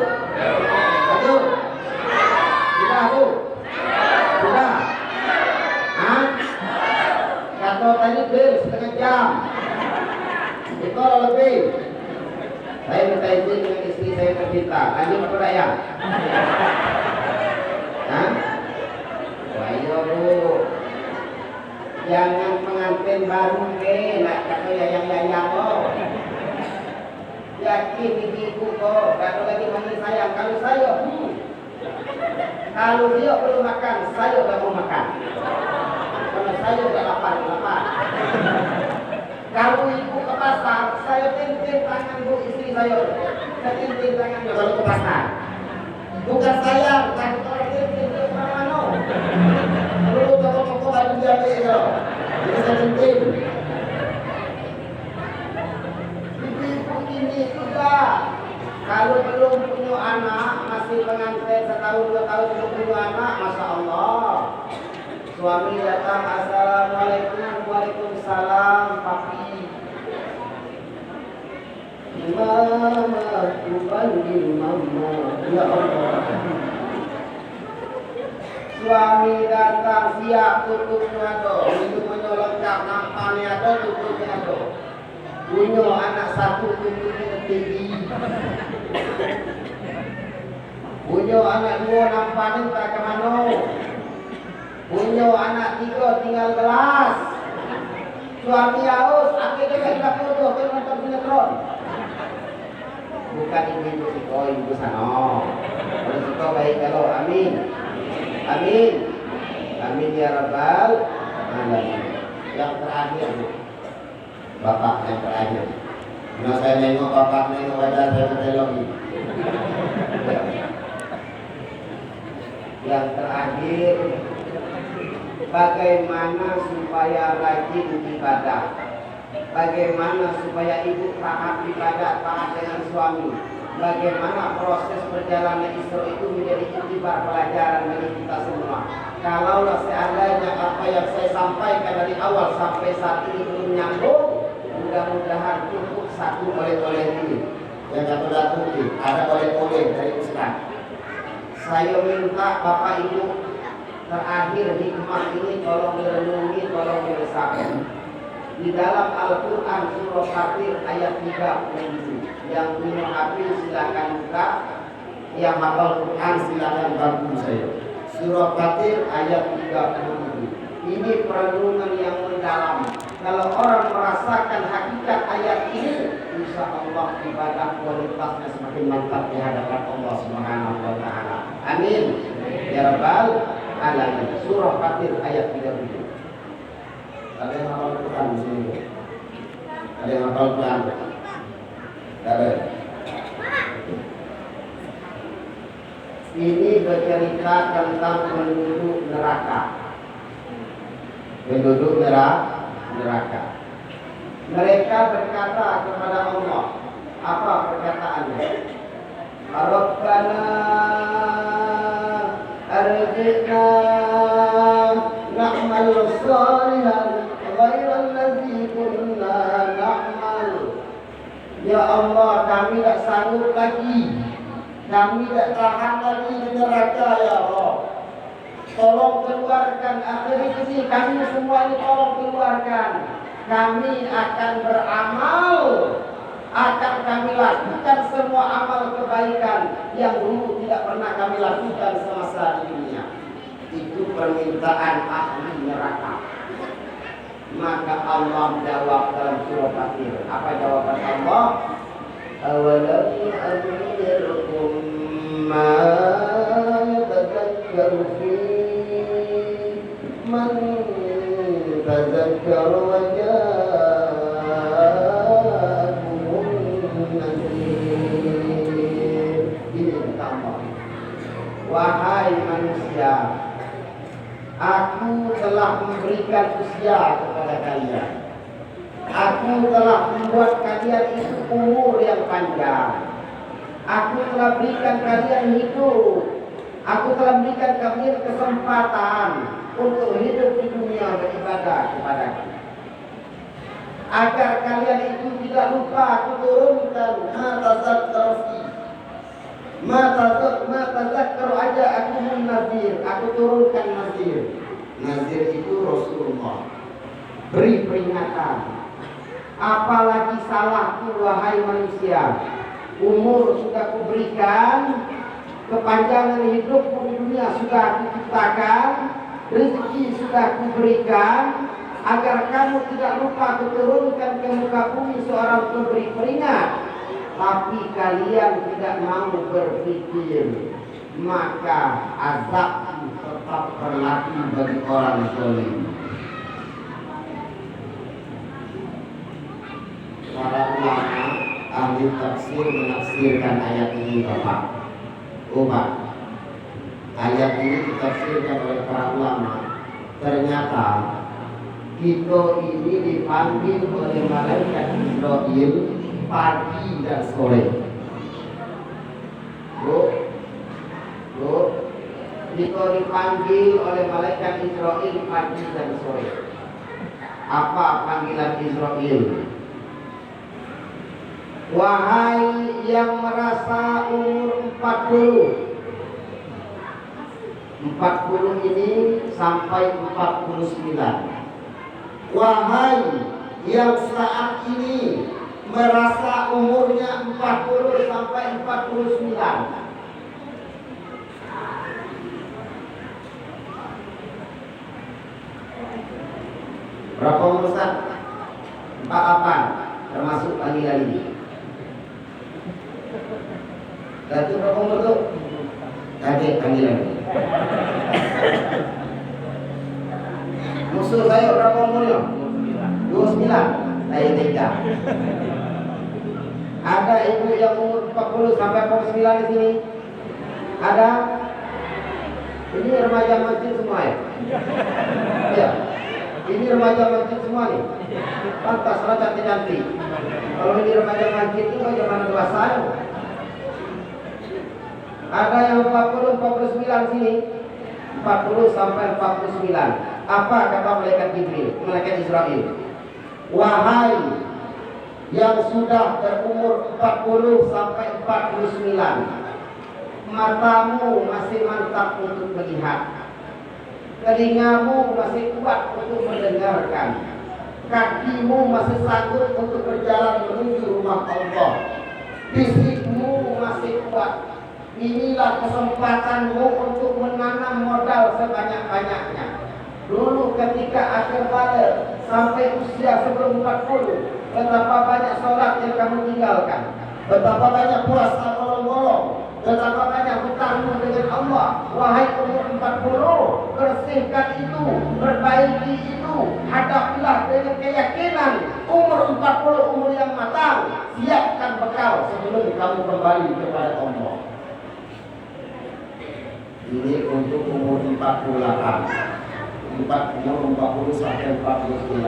S1: Lanjut? Sudah Bu? Sudah? Hah? Kata tadi bil setengah jam. Itu lebih. Saya minta izin dengan istri saya tercinta. Lanjut atau tak ya? Hah? Ayo Bu. Jangan pengantin baru nak kata yayang-yayang oh. Yakin ibu kok, kata lagi manggil sayang. Kalau saya, kalau dia belum makan, saya udah mau makan. Kalau saya udah lapar. Kalau ibu ke pasar, saya tintin tangan bu istri saya. Saya tintin tangan dia kalau ke pasar. Bukan sayang, bukan kalau tintin ke mana-mana. Kalau toko-toko baru diambil itu, jadi saya tintin. Ibu ini sudah, kalau belum punya anak, masih pengantin setahun 2 tahun belum punya anak, masya Allah. Suami datang, assalamualaikum, waalaikumsalam, papi. Mama, aku panggil mama, ya Allah. Suami datang siap tutupnya do, itu menyolongkan nampannya do, tutupnya do. Punya anak satu tutupnya tinggi. Punya anak 2 nampanin tak kemana. Punya anak 3 tinggal kelas. Suami haus, akhirnya kita foto, kita nonton sinetron. Bukan ibu Siko, ibu Sano. Kalau Siko baik kalau amin. Amin. Amin ya Rabbal Alamin. Yang terakhir Bu. Bapak yang terakhir. Nah saya nengok bapak nengok wajah saya menelongi. Yang terakhir, bagaimana supaya rajin ibadah? Bagaimana supaya ibu taat ibadah, taat dengan suami? Bagaimana proses perjalanan Isra itu menjadi iktibar pelajaran bagi kita semua. Kalaulah seandainya apa yang saya sampaikan dari awal sampai saat ini belum nyambung, mudah-mudahan cukup satu oleh-oleh ini. Yang satu ada oleh-oleh dari Ustaz. Saya minta Bapak Ibu terakhir hikmah ini tolong direnungi, tolong diresapi. Di dalam Al-Quran surah Fatir ayat 37. Yang punya hafil silakan buka, yang hafal Quran silakan bantu saya. Surah Fatir ayat 37. Ini perenungan yang mendalam. Kalau orang merasakan hakikat ayat ini, insya Allah ibadah kualitasnya semakin mantap di hadapan Allah Subhanahu wa Ta'ala. Amin ya Rabbal Alamin. Surah Fatir ayat 37. Ada yang hafal Quran di sini? Ada yang hafal Quran? Ada. Ini bercerita tentang penduduk neraka. Penduduk neraka. Mereka berkata kepada Allah, apa perkataannya? Rabbana arji'na na'mal salihan ghairal ladzi kunna na'mal. Ya Allah, kami tak sanggup lagi. Kami tak tahan lagi di neraka ya Allah. Tolong keluarkan akhir ini, kami semua ini tolong keluarkan. Kami akan beramal akan kami lakukan semua amal kebaikan yang dulu tidak pernah kami lakukan semasa di dunia. Itu permintaan ahli neraka. Maka Allah jawab dalam surah Fatir. Apa jawaban Allah? Awalam amirkum ma yatadakkaru fi man tadakkar wa ja'akumun nadhir. Ini kata Allah. Wahai manusia, Aku telah memberikan usia kepada kalian. Aku telah membuat kalian itu umur yang panjang. Aku telah berikan kalian hidup. Aku telah berikan kalian kesempatan untuk hidup di dunia beribadah kepadaku. Agar kalian itu tidak lupa aku turunkan Matazakkaru aja aku nazir. Aku turunkan nazir. Nazir itu Rasulullah. Beri peringatan. Apalagi salahku wahai manusia. Umur sudah kuberikan, kepanjangan hidupmu di dunia sudah aku ciptakan, rezeki sudah kuberikan, agar kamu tidak lupa kuturunkan ke muka bumi seorang pemberi peringat. Tapi kalian tidak mau berpikir, maka azab tetap berlaku bagi orang zalim. Para ulama ahli tafsir menafsirkan ayat ini, Bapak. Ayat ini ditafsirkan oleh para ulama. Ternyata kita ini dipanggil oleh malaikat Israel pagi dan sore. Kita dipanggil oleh malaikat Israel pagi dan sore. Apa panggilan Israel? Wahai yang merasa umur 40 ini sampai 49. Wahai yang saat ini merasa umurnya 40 sampai 49. Berapa umur Ustaz? 48 termasuk panggilan ini. Dan itu berapa umur tuh? Kaget panggilan ini. Musuh saya berapa umurnya? 29. Saya tidak. Ada ibu yang umur 40 sampai 49 di sini? Ada? Ini remaja masjid semua ya? Ya. Ini remaja masjid semua nih. Pantas lah cantik-cantik. Kalau ini remaja masjid itu bagaimana dewasanya? Ada yang 40 49 sini. 40 sampai 49. Apa kata malaikat Jibril, malaikat Israel? Wahai yang sudah berumur 40 sampai 49, matamu masih mantap untuk melihat, telingamu masih kuat untuk mendengarkan, kakimu masih sanggup untuk berjalan menuju rumah Allah, fisikmu masih kuat. Inilah kesempatanmu untuk menanam modal sebanyak-banyaknya. Dulu ketika akhir balik sampai usia sebelum 40, betapa banyak sholat yang kamu tinggalkan, betapa banyak puasa bolong-bolong, betapa banyak hutangmu dengan Allah. Wahai umur 40, bersihkan itu, perbaiki itu, hadapilah dengan keyakinan. Umur 40 umur yang matang, siapkan bekal sebelum kamu kembali kepada Allah. Ini untuk umur 48. Umur 40 sampai 49.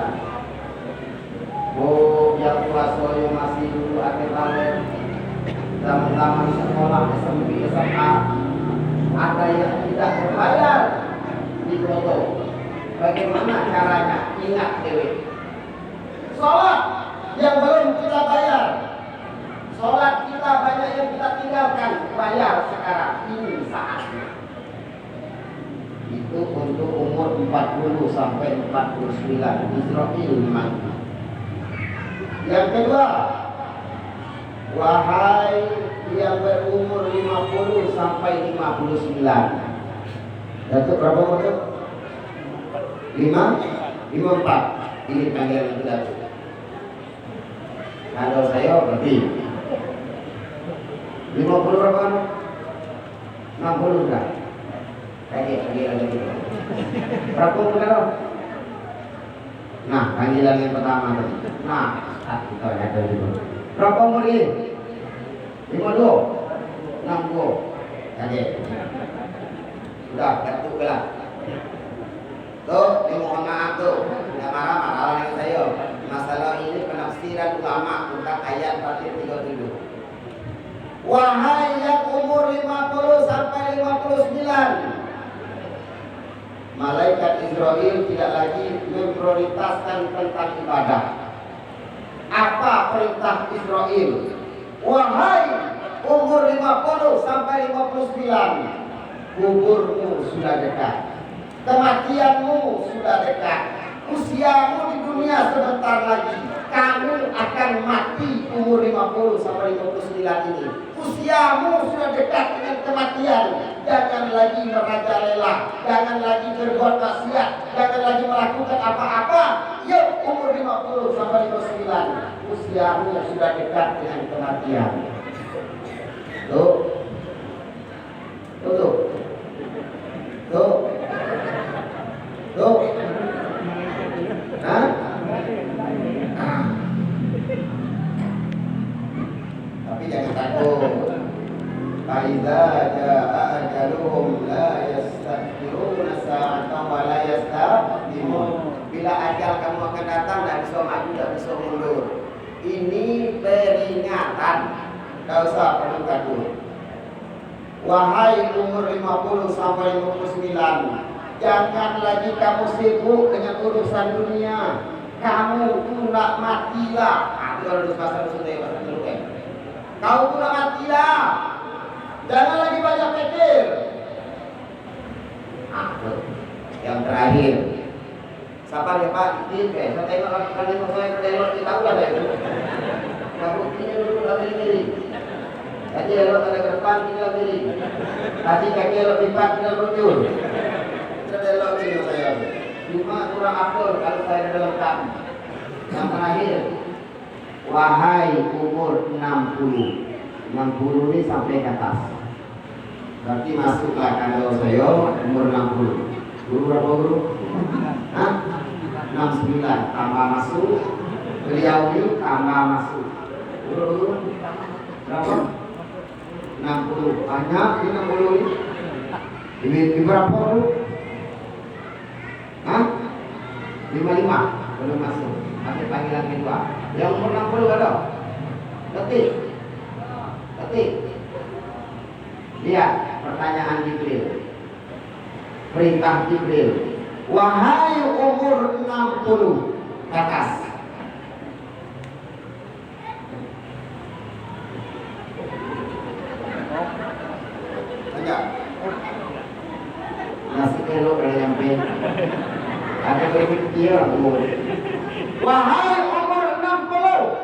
S1: Oh, yang puasa yang masih dulu akhir tahun, zaman sekolah SMP SMA, ada yang tidak berbayar di foto. Bagaimana caranya? Ingat dewe. Sholat yang belum kita bayar, sholat kita banyak yang kita tinggalkan, bayar sekarang. Ini saatnya. Itu untuk umur 40 sampai 49. Israel memang. Yang kedua, Wahai yang berumur 50 sampai 59. Datuk berapa umur tu? 54. Ini panggilan itu Datuk. Kalau saya berarti 50 berapa kan? 60 kan? Panggilan lagi. Berapa umur kau? Nah, panggilan yang pertama tadi. Nah, kita ada dulu. Berapa umur ini? 52, 60. Tadi. Sudah, Datuk belah. Tuh, ini mohon maaf tuh. Tidak marah-marah dengan saya. Masalah ini penafsiran ulama tentang ayat Fatir 37. Wahai yang umur 50 sampai 59, malaikat Israel tidak lagi memprioritaskan tentang ibadah. Apa perintah Israel? Wahai umur 50 sampai 59, kuburmu sudah dekat, kematianmu sudah dekat, usiamu di dunia sebentar lagi, kamu akan mati umur 50 sampai 59 ini. Usiamu sudah dekat dengan kematian. Jangan lagi merajalela, jangan lagi berbuat maksiat, jangan lagi melakukan apa-apa. Yuk, umur 50 sampai 59, usiamu sudah dekat dengan kematian. Tuh, tuh, tuh, tuh, tuh. Hah? Tapi jangan takut. Faiza jaa ajaluhum la yastakhiruna sa'atan wa la yastaqdimun. Bila ajal kamu akan datang, tidak bisa maju, tidak bisa mundur. Ini peringatan. Tidak usah perlu takut. Wahai umur 50 sampai 59, jangan lagi kamu sibuk dengan urusan dunia. Kamu tuh nak matilah. Itu kalau bahasa Sunda, bahasa Sunda. Kau tuh nak matilah. Jangan lagi banyak pikir. Yang terakhir, siapa ya Pak? Saya tengok kali saya tengok kita udah deh. Kamu ini dulu ambil diri. Tadi elok ada ke depan tinggal diri. Tadi kaki elok di depan tinggal muncul. Kita elok diri saya. Cuma kurang akal kalau saya dalam kami. Yang terakhir, wahai umur 60 ini sampai ke atas. Berarti masuklah kalau saya umur 60. Guru berapa guru? Hah? 69 tambah masuk. Beliau ini tambah masuk. Guru berapa? 60. Banyak di 60 ini. Ini berapa guru? Hah? 55 belum masuk. Masih panggilan kedua. Yang umur 60 ada? Ketik. Lihat pertanyaan Jibril. Perintah Jibril. Wahai umur 60 ke atas. Enggak. Masih elok kalau nyampe. Ada berpikir umur. Wahai umur 60,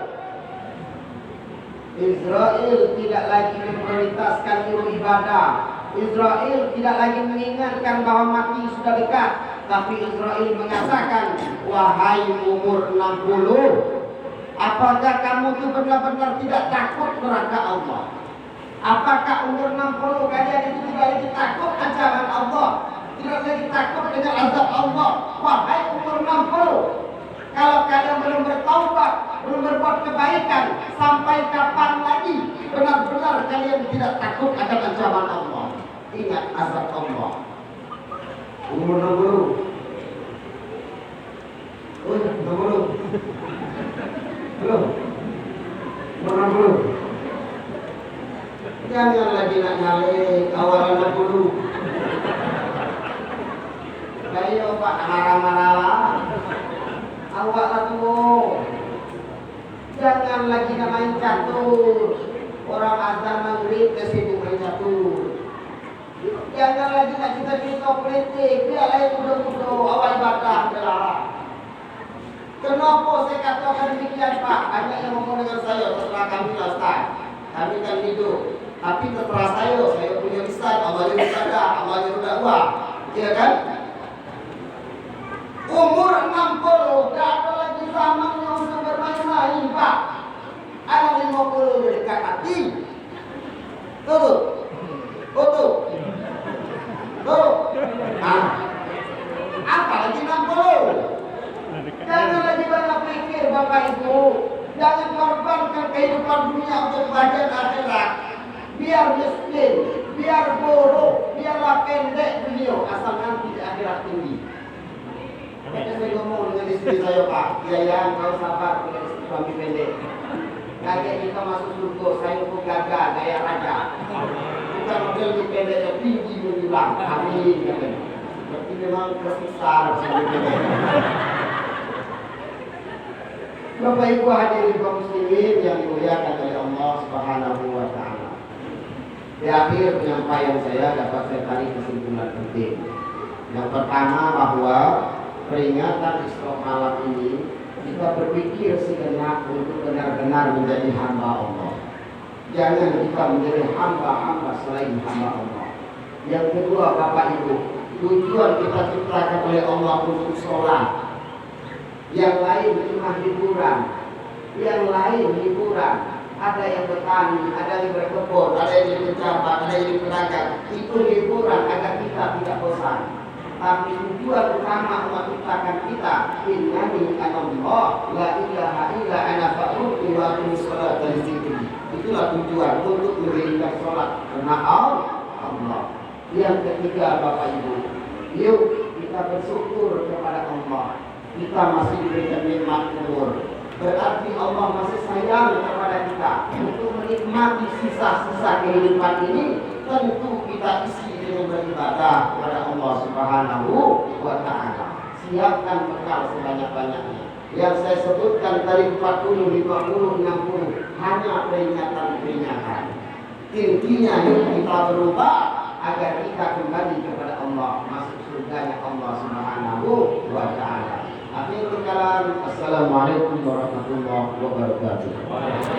S1: Israel tidak lagi memprioritaskan ibadah. Israel tidak lagi mengingatkan bahwa mati sudah dekat. Tapi Israel mengatakan, wahai umur 60, apakah kamu itu benar-benar tidak takut neraka Allah? Apakah umur 60 kalian itu tidak lagi takut ancaman Allah? Tidak lagi takut dengan azab Allah? Wahai umur 60, kalau kalian belum bertaubat, belum berbuat kebaikan, sampai kapan lagi benar-benar kalian tidak takut akan ancaman Allah? Ingat azab Allah. Umur 60. Oh, 60. Belum. Umur 60. Jangan lagi nak nyalek awal 60. Kayo Pak marah-marah. Awaklah tuh. Jangan lagi nak main catur. Orang azan maghrib kesibuk main catur. Jangan lagi nak cerita politik. Biarlah yang muda-muda awal ibadah adalah. Kenapa saya katakan demikian Pak? Banyak yang ngomong dengan saya, terserah kami lah Ustaz. Kami kan hidup. Tapi terserah saya punya lisan, amalnya ibadah, amalnya dakwah. Iya kan? Umur 60, gak ada lagi zamannya untuk bermain-main Pak. Anak 50 udah dekat hati. Tuh. Nah, apalagi 60. Jangan lagi banyak pikir Bapak Ibu. Jangan korbankan kehidupan dunia untuk bagian akhirat. Biar miskin, biar buruk, biarlah pendek beliau, asal nanti di akhirat tinggi. Makanya saya ngomong dengan istri saya Pak, ya kau sabar dengan istri suami pendek. Kakek kita masuk surga, saya pun gagah gaya raja. Bukan model di pendeknya tinggi menjulang. Amin. Berarti memang tersiksa suami pendek. Bapak Ibu hadirin kaum muslimin yang dimuliakan oleh Allah Subhanahu wa taala. Di akhir penyampaian saya dapat saya tarik kesimpulan penting. Yang pertama bahwa peringatan Isra malam ini kita berpikir sejenak untuk benar-benar menjadi hamba Allah. Jangan kita menjadi hamba-hamba selain hamba Allah. Yang kedua Bapak Ibu, tujuan kita diciptakan oleh Allah untuk sholat. Yang lain cuma hiburan, yang lain hiburan. Ada yang bertani, ada yang berkebun, ada yang jadi pejabat, ada yang jadi pedagang. Itu hiburan agar kita tidak bosan. Tapi tujuan utama Allah ciptakan kita, innani anallah la ilaha illa ana fa'budu wa aqimis sholata li dzikri. Itulah tujuan untuk mendirikan sholat karena Allah. Yang ketiga Bapak Ibu, yuk kita bersyukur kepada Allah. Kita masih diberikan nikmat umur. Berarti Allah masih sayang kepada kita. Untuk menikmati sisa-sisa kehidupan ini, tentu kita isi dengan beribadah kepada Allah Subhanahu wa taala. Siapkan bekal sebanyak-banyaknya. Yang saya sebutkan tadi 40, 50, 60 hanya peringatan-peringatan. Intinya yuk kita berubah agar kita kembali kepada Allah, masuk surganya Allah Subhanahu wa taala. Akhirul kalam, assalamualaikum warahmatullahi wabarakatuh.